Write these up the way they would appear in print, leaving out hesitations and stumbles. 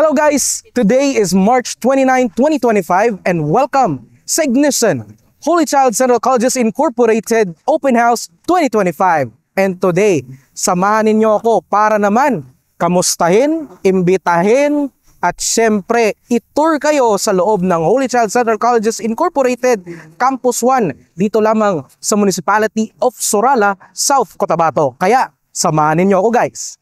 Hello guys! Today is March 29, 2025 and welcome sa Ignition, Holy Child Central Colleges Incorporated Open House 2025. And today, samahan ninyo ako para naman kamustahin, imbitahin, at syempre, itour kayo sa loob ng Holy Child Central Colleges Incorporated Campus 1 dito lamang sa Municipality of Surala, South Cotabato. Kaya, samahan ninyo ako guys!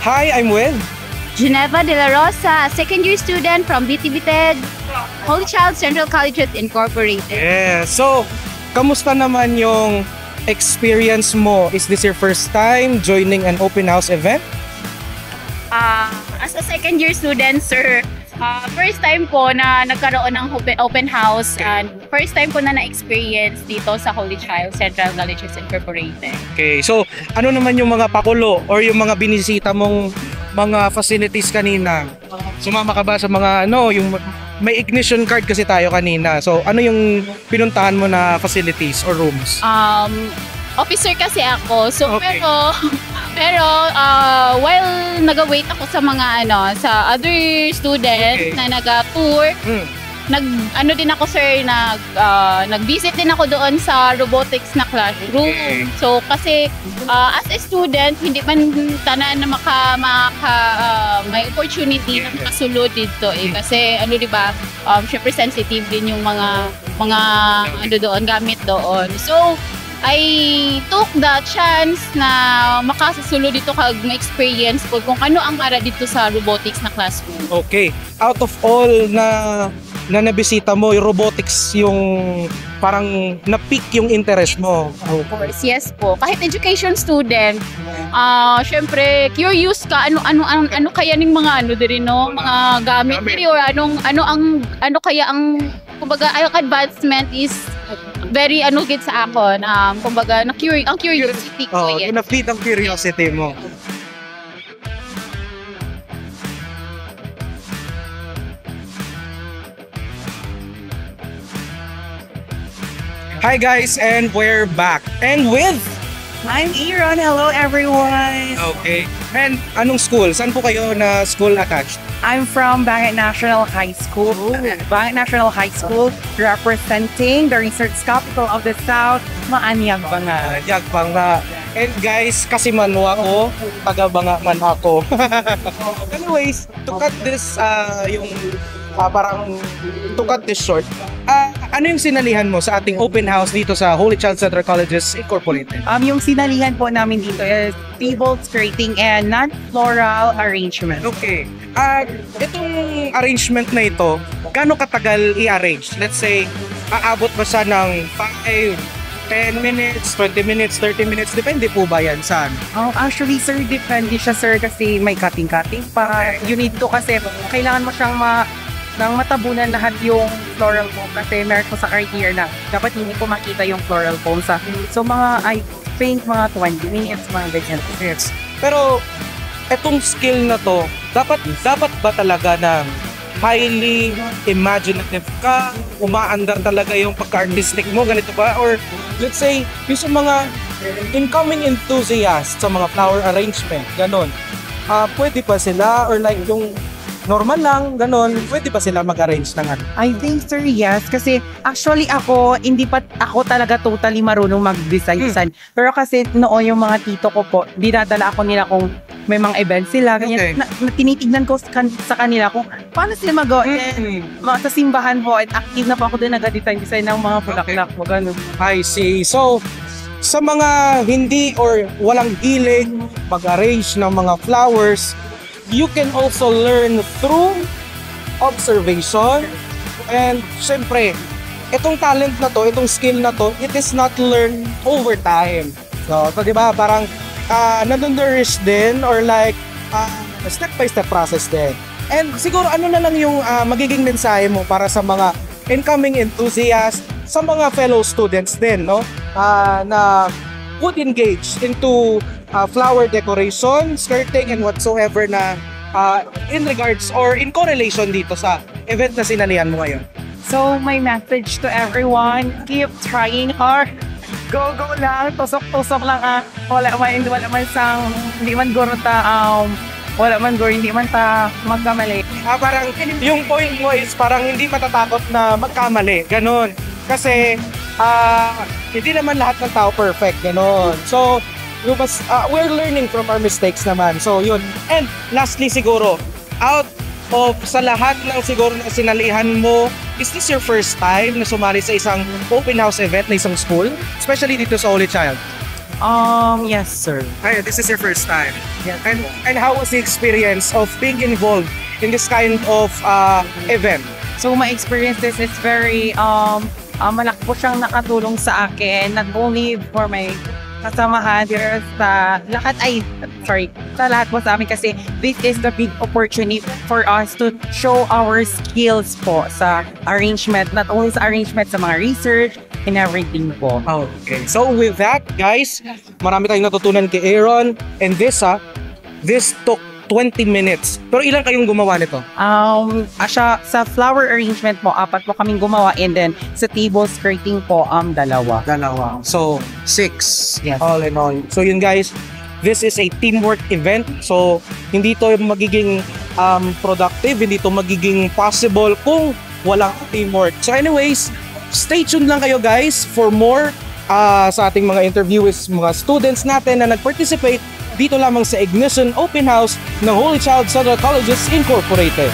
Hi, I'm with Geneva De La Rosa, second year student from BTBTED Holy Child Central Colleges Incorporated. Yeah. So, kamusta naman yung experience mo? Is this your first time joining an open house event? As a second year student, sir, first time ko na nagkaroon ng open house and first time ko na na-experience dito sa Holy Child Central Colleges Incorporated. Okay. So, ano naman yung mga pakulo or yung mga binisita mong mga facilities kanina? Sumama ka ba sa mga yung may ignition card kasi tayo kanina. So, ano yung pinuntahan mo na facilities or rooms? Officer kasi ako. So, Okay. pero while nag-wait ako sa mga sa other student Okay. na nag-tour, din ako sir, nag-visit din ako doon sa robotics na classroom. Okay. So kasi as a student, hindi man tanan na may opportunity na makasulod dito kasi di ba, syempre sensitive din yung mga doon, gamit doon. So I took the chance na makasulo dito kag ma-experience ko kung ano ang ara dito sa robotics na classroom. Okay. Out of all na nabisita mo, yung robotics yung parang na-pick yung interest mo. Of course, yes po. Kahit education student, syempre curious ka ano kaya ning mga diri mga gamit diri or ano kaya ang kumbaga ang advancement is very gid sa akon. Kumbaga ang curiosity ko yan. Na-feed ang curiosity mo. Hi guys, and we're back. And with I'm Aaron. Hello, everyone. Okay. And anong school? Saan po kayo na school attached? I'm from Bangat National High School. Bangat National High School, representing the research capital of the South, Maanyag Banga. Banga. And guys, kasi manwa ko, taga-banga man ako. Anyways, to cut this, to cut this short, ano yung sinalihan mo sa ating open house dito sa Holy Child Central Colleges Incorporated? Yung sinalihan po namin dito is table skirting and non-floral arrangement. Okay. Itong arrangement na ito, gaano katagal i-arrange? Let's say, aabot ba siya ng 5, 10 minutes, 20 minutes, 30 minutes? Depende po ba yan saan? Actually, sir, depende siya, sir, kasi may cutting-cutting pa. You need to kasi, kailangan mo siyang nang matabunan lahat yung floral foam kasi meron ko sa criteria na dapat hindi ko makita yung floral foam sa I think mga 20 minutes, mga ganyan. Yes. Pero etong skill na to, dapat ba talaga na highly imaginative ka, umaandar talaga yung pagka-artistic mo, ganito ba? Or let's say, yung sa mga incoming enthusiasts sa mga flower arrangement, ganon, pwede pa sila or like yung normal lang, ganon, pwede ba sila mag-arrange ng ano? I think, sir, yes. Kasi actually hindi pa ako talaga totally marunong mag-design. Pero kasi noon yung mga tito ko po, dinadala ako nila kung may mga event sila. Ganyan, Okay. tinitignan ko sa kanila kung paano sila mag-go. Sa simbahan po, at active na po ako din nag-design ng mga bulaklak mo. Ganun. I see. So, sa mga hindi or walang hilig mag-arrange ng mga flowers, you can also learn through observation. And syempre, itong talent na to, itong skill na to, it is not learned over time. So, di ba, parang nanonourish din or like step-by-step process din. And siguro ano na lang yung magiging mensahe mo para sa mga incoming enthusiasts, sa mga fellow students din, no? Na would engage into flower decoration, skirting, and whatsoever na in regards or in correlation dito sa event na sinalihan mo ngayon? So, my message to everyone, keep trying hard. Go, go lang. Tusok-tusok lang. Wala man hindi man guro hindi man ta magkamali. Parang yung point mo is parang hindi matatakot na magkamali. Ganon. Kasi hindi naman lahat ng tao perfect. Ganon. So, we're learning from our mistakes naman. So, yun. And lastly siguro, out of sa lahat ng siguro na sinalihan mo, is this your first time na sumali sa isang open house event na isang school? Especially dito sa Holy Child. Yes, sir. Ay, this is your first time. Yes. And how was the experience of being involved in this kind of event? So, my experience this is very, malaki po siyang nakatulong sa akin, not only for my kasamahan, pero sa lahat po sa amin kasi this is the big opportunity for us to show our skills po sa arrangement, not only sa arrangement, sa mga research and everything po. Okay. So with that, guys, marami tayong natutunan kay Aaron, and this took 20 minutes. Pero ilan kayong gumawa nito? Sa flower arrangement po, 4 po kaming gumawa, and then sa table skirting po, 2. Dalawa. So, 6. Yes. All in all. So yun guys, this is a teamwork event. So, hindi to magiging productive, hindi to magiging possible kung walang teamwork. So anyways, stay tuned lang kayo guys for more sa ating mga interviews, mga students natin na nag-participate dito lamang sa Ignition Open House ng Holy Child Central Colleges Incorporated.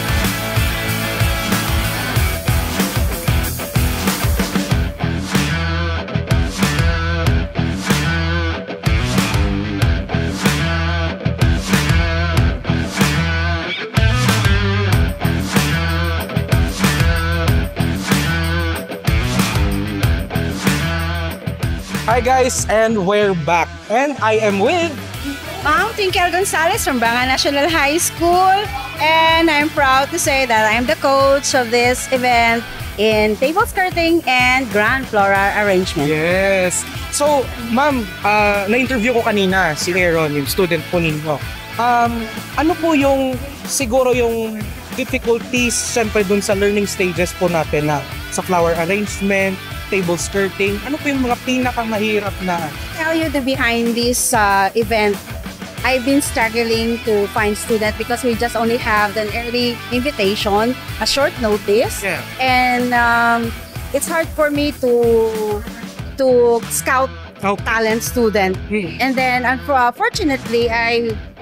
Hi guys, and we're back. And I am with I'm Twinkle Gonzalez from Banga National High School, and I'm proud to say that I'm the coach of this event in table skirting and grand floral arrangement. Yes. So, ma'am, na-interview ko kanina si Aaron, yung student po ninyo. Ano po yung siguro yung difficulties siyempre dun sa learning stages po natin na sa flower arrangement, table skirting, ano po yung mga pinakamahirap na? Tell you the behind this event, I've been struggling to find students because we just only have an early invitation, a short notice, Yeah. and it's hard for me to scout talent student. And then unfortunately,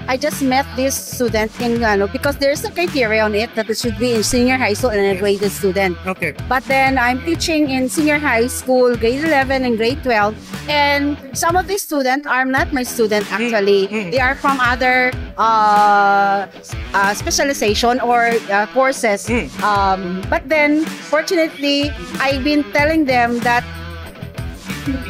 I just met this student in because there's a criteria on it that it should be in senior high school and a graded student. Okay. But then I'm teaching in senior high school, grade 11 and grade 12. And some of these students are not my student actually. They are from other specialization or courses. But then, fortunately, I've been telling them that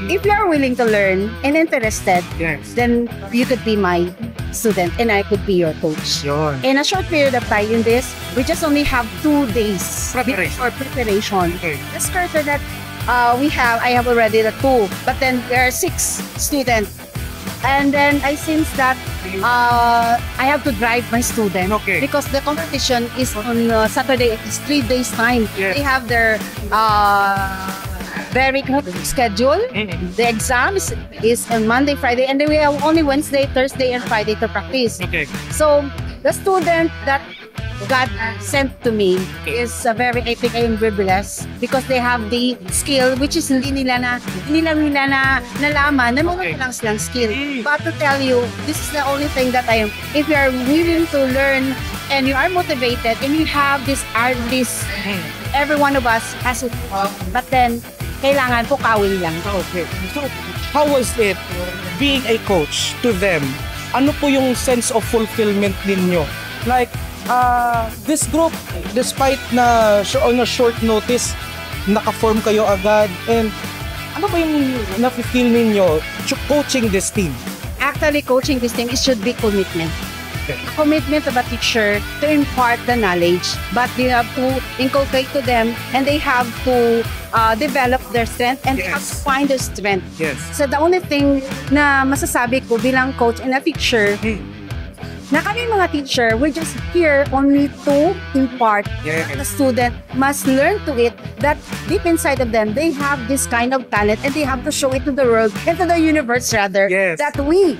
if you are willing to learn and interested, Yes. then you could be my student and I could be your coach. Yun. In a short period of time in this, we just only have 2 days Preparation. for preparation. Okay. The skirter that I have already the 2, but then there are 6 students. And then I sense that I have to drive my student Okay. because the competition is on Saturday. It's 3 days time. Yes. They have their very good schedule. The exams is on Monday, Friday, and then we have only Wednesday, Thursday, and Friday to practice. Okay. So the student that God sent to me is very epic and very blessed because they have the skill which is hindi nila nalaman na meron lang silang skill. But to tell you, this is the only thing that I am. If you are willing to learn and you are motivated and you have this artist, every one of us has it. But then, kailangan po kawin lang. Okay. So, how was it being a coach to them? Ano po yung sense of fulfillment ninyo? Like, this group, despite na on a short notice, naka-form kayo agad, and ano ba yung na-feel ninyo coaching this team? Actually, coaching this team, it should be commitment. a commitment of a teacher to impart the knowledge, but they have to inculcate to them, and they have to develop their strength, and they have to find their strength. Yes. So the only thing na masasabi ko bilang coach and a teacher, na kami mga teacher, we're just here only to impart. Yes. The student must learn to it that deep inside of them, they have this kind of talent, and they have to show it to the world and to the universe rather. Yes. That we,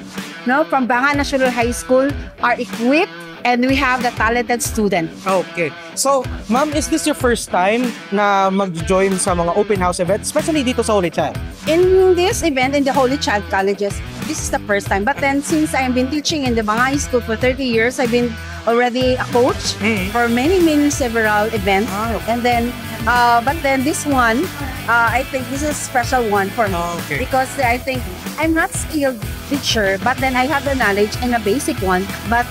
from Banga National High School, are equipped and we have the talented student. Okay. So, ma'am, is this your first time na mag-join sa mga open house events, especially dito sa Holy Child? In this event, in the Holy Child Colleges, this is the first time. But then, since I've been teaching in the Banga High School for 30 years, I've been already a coach for many several events. And then, but then this one, I think this is a special one for me. Okay. Because I think I'm not skilled teacher, but then I have the knowledge and a basic one. But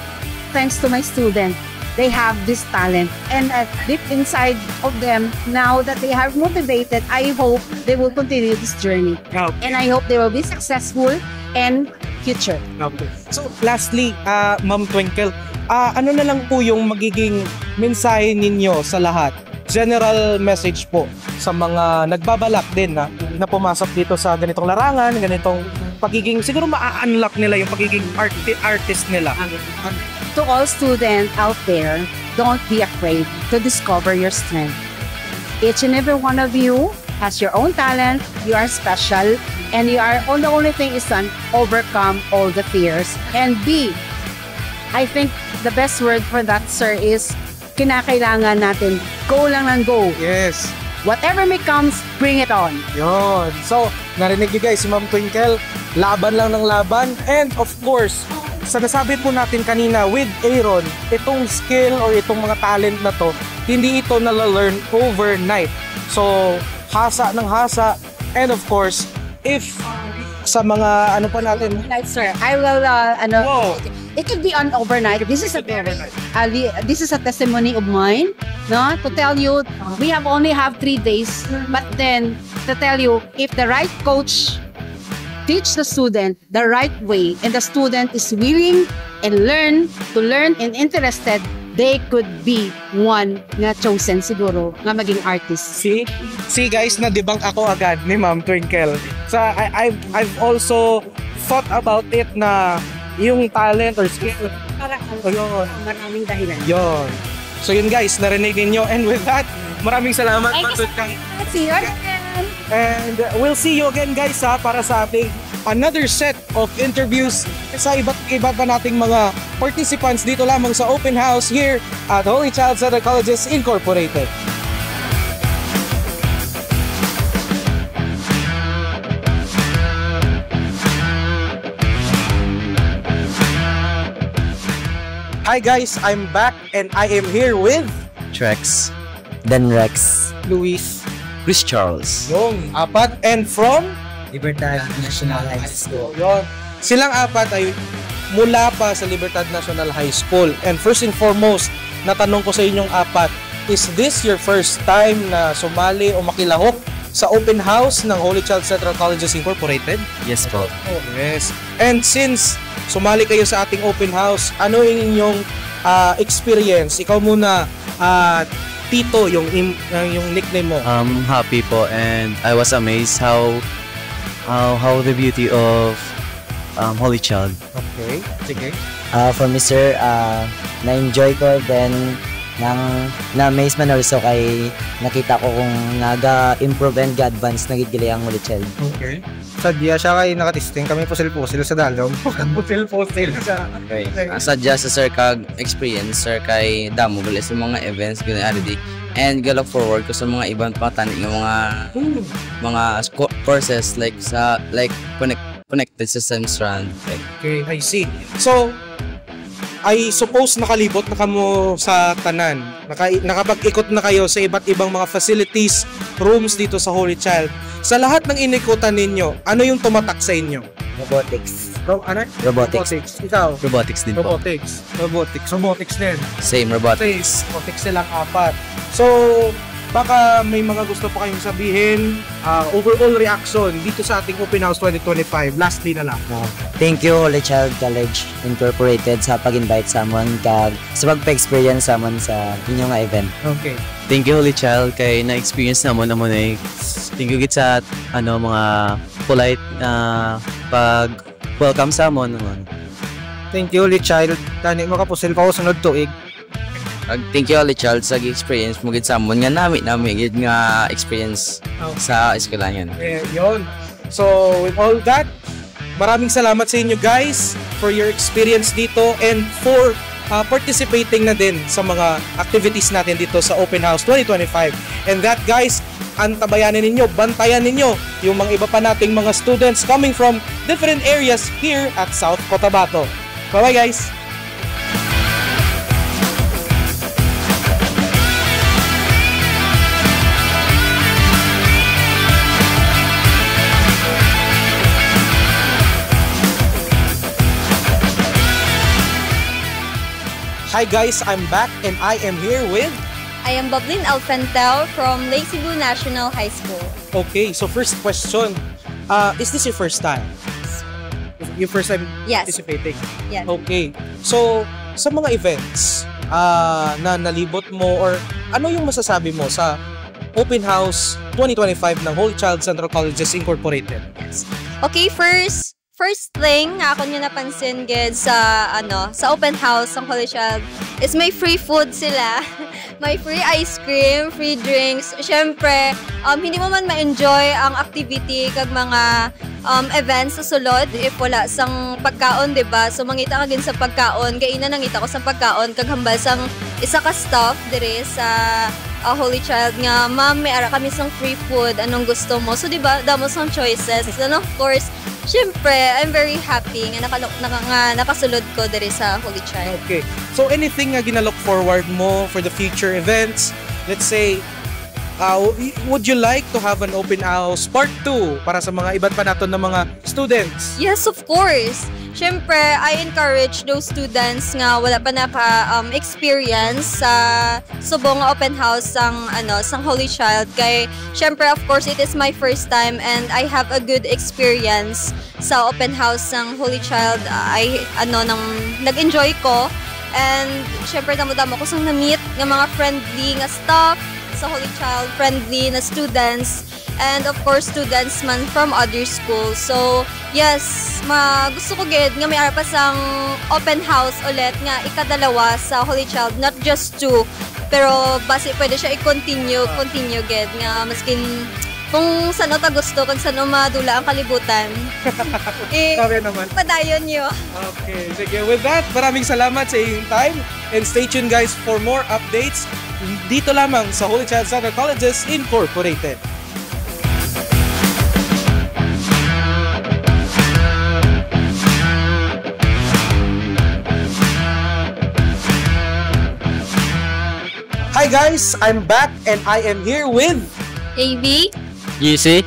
thanks to my student, they have this talent. And deep inside of them, now that they are motivated, I hope they will continue this journey. Okay. And I hope they will be successful and future. Okay. So, lastly, Ma'am Twinkle, ano na lang po yung magiging mensahe ninyo sa lahat? General message po sa mga nagbabalak din na pumasok dito sa ganitong larangan, ganitong pagiging, siguro ma-unlock nila yung pagiging artist nila. To all students out there, don't be afraid to discover your strength. Each and every one of you has your own talent, you are special, and the only thing is to overcome all the fears. And I think the best word for that, sir, is kinakailangan natin go lang ng go. Yes. Whatever may comes, bring it on. Yun. So, narinig niyo guys, si Ma'am Twinkle, laban lang ng laban. And of course, sa nasabi po natin kanina with Aaron, itong skill or itong mga talent na to, hindi ito nala-learn overnight. So, hasa ng hasa. And of course, if sa mga ano pa natin, Right, sir. I will, wow. it could be on overnight. This is a testimony of mine, no? To tell you, we only have 3 days, but then to tell you, if the right coach teach the student the right way, and the student is willing and learn and interested, they could be one nga chosen siguro nga maging artist. See guys, na-debunk ako agad ni Ma'am Twinkle. So I've also thought about it na yung talent or skill. Para Ayun. maraming dahilan. Yun. So yun guys, narinig ninyo. And with that, maraming salamat. Thank you, Ma'am. See you again. And we'll see you again guys para sa ating another set of interviews sa iba't iba pa nating mga participants dito lamang sa open house here at Holy Child Center Colleges Incorporated. Hi guys, I'm back and I am here with Trex, then Rex, Luis. Chris Charles. Yung apat and from Libertad National High School. Yun. Silang apat ay mula pa sa Libertad National High School. And first and foremost, natanong ko sa inyong apat, is this your first time na sumali o makilahok sa open house ng Holy Child Central Colleges Incorporated? Yes po. Oh, yes. And since sumali kayo sa ating open house, ano yung inyong experience? Ikaw muna, Tito, yung nickname mo. Happy po, and I was amazed how the beauty of Holy Child. Okay, sige. For me sir, na-enjoy ko, then na-amaze man also kay nakita ko kung naga-improve and ga-advance na gid ang Holy Child. Okay. Sadya siya kay nakatisting kami pusil-pusil sa dalom. Pusil-pusil siya. Okay. Sadya sa sir kag experience sir kay damo gali sa mga events gani already. And go look forward ko sa mga ibang patani ng mga courses like connected system strand. Okay, I see. So, I suppose nakalibot na kamo sa tanan. Nakapag-ikot na kayo sa iba't ibang mga facilities, rooms dito sa Holy Child. Sa lahat ng inikutan ninyo, ano yung tumatak sa inyo? Robotics. Robotics. Ikaw? Robotics din po. Robotics din. Same robotics. Robotics silang apat. So, baka may mga gusto pa kayong sabihin, overall reaction dito sa ating Open House 2025. Lastly na lang. Thank you Holy Child College Incorporated sa pag-invite sa amon kag sa pagpa-experience sa amon sa inyong nga event. Okay. Thank you Holy Child kay na-experience namon ay thank you gid sa mga polite pag-welcome sa amon naman. Thank you, Holy Child. Tani mo kapusil pa ko sunod tuig. Thank you Holy Child sa experience mo gid sa amon nga nami gid nga experience sa eskwelahan. Yun. So, with all that, maraming salamat sa inyo guys for your experience dito and for participating na din sa mga activities natin dito sa Open House 2025. And that guys, antabayanin ninyo, bantayan ninyo yung mga iba pa nating mga students coming from different areas here at South Cotabato. Bye-bye guys! Hi guys, I'm back and I am here with... I am Boblin Alfentel from Lake Cebu National High School. Okay, so first question. Is this your first time? Your first time Yes. participating? Yes. Okay. So, sa mga events na nalibot mo or ano yung masasabi mo sa Open House 2025 ng Holy Child Central Colleges Incorporated? Okay, first thing nga ako nyo napansin gid sa sa open house ng Holy Child is may free food sila. May free ice cream, free drinks. Syempre, hindi mo man ma-enjoy ang activity kag mga events sa sulod if wala sang pagkaon, diba? So mangita ka gin sa pagkaon, kay ina nangita ko sa pagkaon kag hambal sang isa ka staff dire sa Holy Child nga, ma'am, may ara kami sang free food, anong gusto mo? So, diba, damo sang choices. And of course, syempre, I'm very happy nga nakasulod ko diri sa Holy Child. Okay. So, anything nga ginalook forward mo for the future events? Let's say, would you like to have an open house part 2 para sa mga iba't pa naton na mga students? Yes, of course. Syempre, I encourage those students nga wala pa experience sa subong nga open house sang Holy Child kay syempre of course it is my first time and I have a good experience sa open house sang Holy Child. Nag-enjoy ko and syempre damo-damo ko sang na-meet nga mga friendly nga staff sa Holy Child, friendly na students, and of course students man from other schools. So yes, gusto ko gid nga may ara pa sang open house ulit nga ikadalawa sa Holy Child, not just 2 pero base pwede siya i-continue gid nga maskin kung saan ta gusto kung saan madula ang kalibutan. Sabi naman. Padayon nyo. Okay, sige. With that, maraming salamat sa inyong time and stay tuned guys for more updates dito lamang sa Holy Child Central Colleges Incorporated. Hi guys, I'm back and I am here with AB, UC?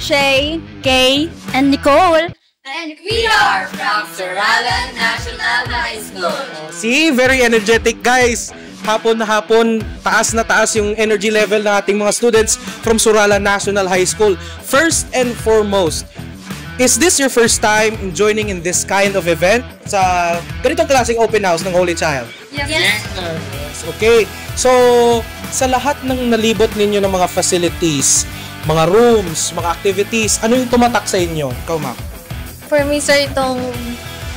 Shay, Kay, and Nicole. And we are from Suralan National High School. See, very energetic guys. Hapon na hapon, taas na taas yung energy level ng ating mga students from Suralan National High School. First and foremost, is this your first time in joining in this kind of event sa ganitong klaseng open house ng Holy Child? Yes. Yes. Okay. So, sa lahat ng nalibot ninyo ng mga facilities, mga rooms, mga activities, ano yung tumatak sa inyo? Ikaw, ma'am. For me, sir, itong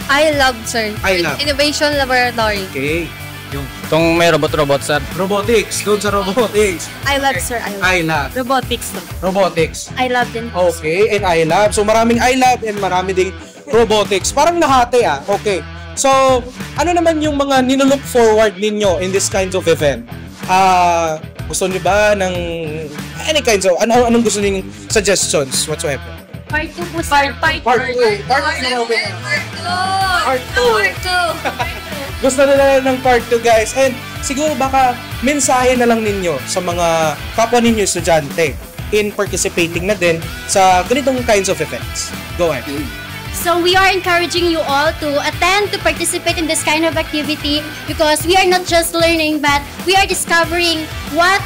iLab, sir. iLab. Innovation Laboratory. Okay. Itong may robot-robot, sir. Robotics. Doon sa robotics. iLab, sir. iLab. Robotics, sir. Robotics. iLab din. Okay, and iLab. So maraming iLab and marami ding robotics. Parang nahati ah. Okay. So, ano naman yung mga nilook forward ninyo in this kinds of event? Gusto niyo ba ng any kinds of, anong gusto niyo suggestions whatsoever? Part 2 po, sir. Part 2. Gusto nila ng part 2 guys. And siguro baka mensahe na lang ninyo sa mga kapwa ninyo estudyante in participating na din sa ganitong kinds of events. Go ahead. So we are encouraging you all to attend, to participate in this kind of activity because we are not just learning but we are discovering what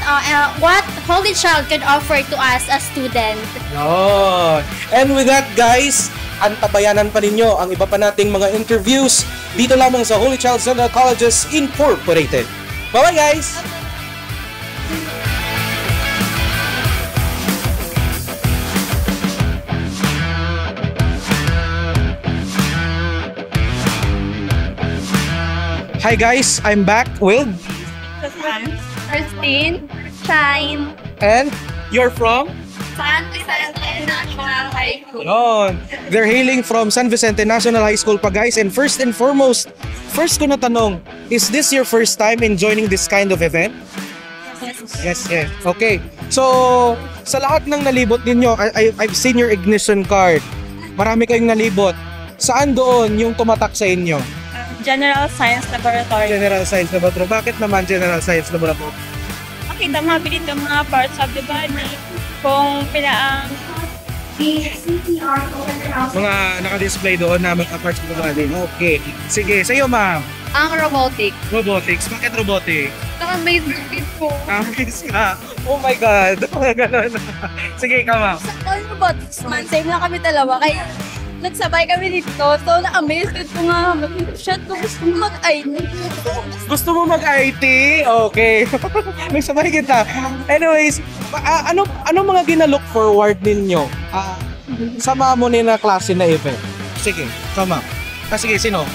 Holy Child can offer to us as students. Yun. And with that, guys, antabayanan pa ninyo ang iba pa nating mga interviews dito lamang sa Holy Child Central Colleges Incorporated. Bye-bye, guys! Hi guys, I'm back with Christine, Shine, and you're from? San Vicente National High School. Yun. They're hailing from San Vicente National High School pa guys. And first and foremost, first ko na tanong, is this your first time in joining this kind of event? Yes. Okay. So, sa lahat ng nalibot ninyo, I've seen your ignition card. Marami kayong nalibot. Saan doon yung tumatak sa inyo? General Science Laboratory. General Science Laboratory. Bakit naman General Science Laboratory? Makita mabilis yung mga parts of the body. Kung pinaang mga naka-display doon na mga parts of the body. Okay. Sige, sa'yo ma'am. Ang robotic. Robotics. Bakit robotics? Naka-base ko. Amaze ka. Oh my God. Ganun. Sige ka ma'am. Sa all robotics man, same lang kami dalawa. Kaya nagsabay kami dito. So, na-amaze ko nga. Shit ko, gusto mo mag-IT. Gusto mo mag-IT? Okay. Nagsabay kita. Anyways, ano mga ginalook forward ninyo sa mga mo na klase na event? Sige, come on. Sige, sino?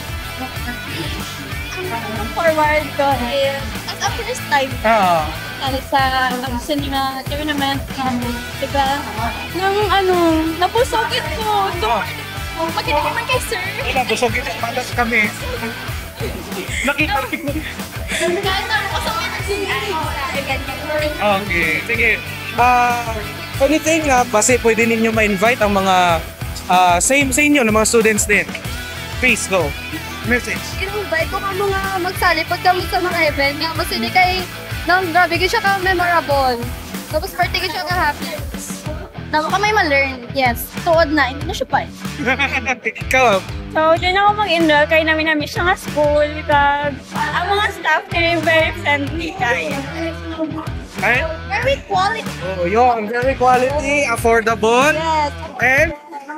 Forward ko is, as a first time. Sa cinema tournament, diba? Napusokit ko. Makinig naman kay sir. Napusokit ko, patas kami. Nakikinig mo. Okay, sige. Anything kasi pwede ninyo ma-invite ang mga same sa inyo, ng mga students din. Please, go. Message. In-invite ko ka mga magsali pagkamit sa mga event. Kasi di kay, grabe ka siya ka-memorable. Tapos party ka siya ka-happy. Naman ka may ma-learn. Yes, tuod na. Hindi na siya pa. Ikaw. So, dyan ako mag-enroll kaya namin siya nga school because ang mga staff kayo very friendly kayo. Very quality. Oh, yun. Very quality, affordable, yes, and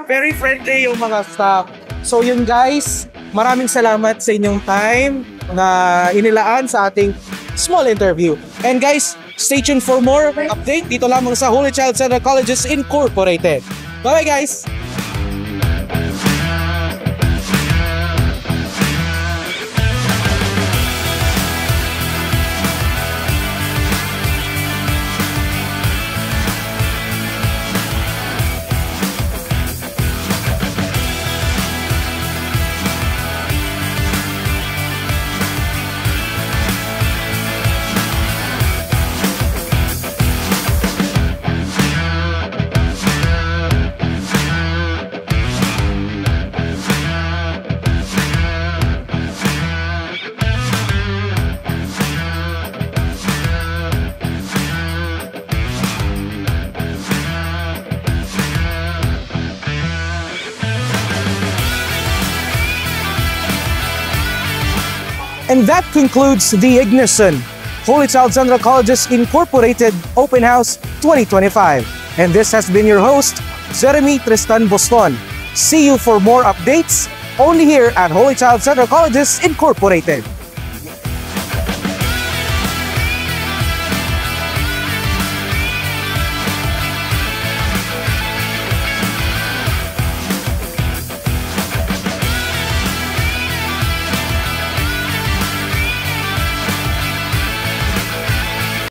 very friendly yung mga staff. So yun guys, maraming salamat sa inyong time na inilaan sa ating small interview. And guys, stay tuned for more update dito lamang sa Holy Child Central Colleges Incorporated. Bye-bye guys! And that concludes the Ignition Holy Child Central Colleges Incorporated Open House 2025. And this has been your host, Jeremy Tristan Boston. See you for more updates only here at Holy Child Central Colleges Incorporated.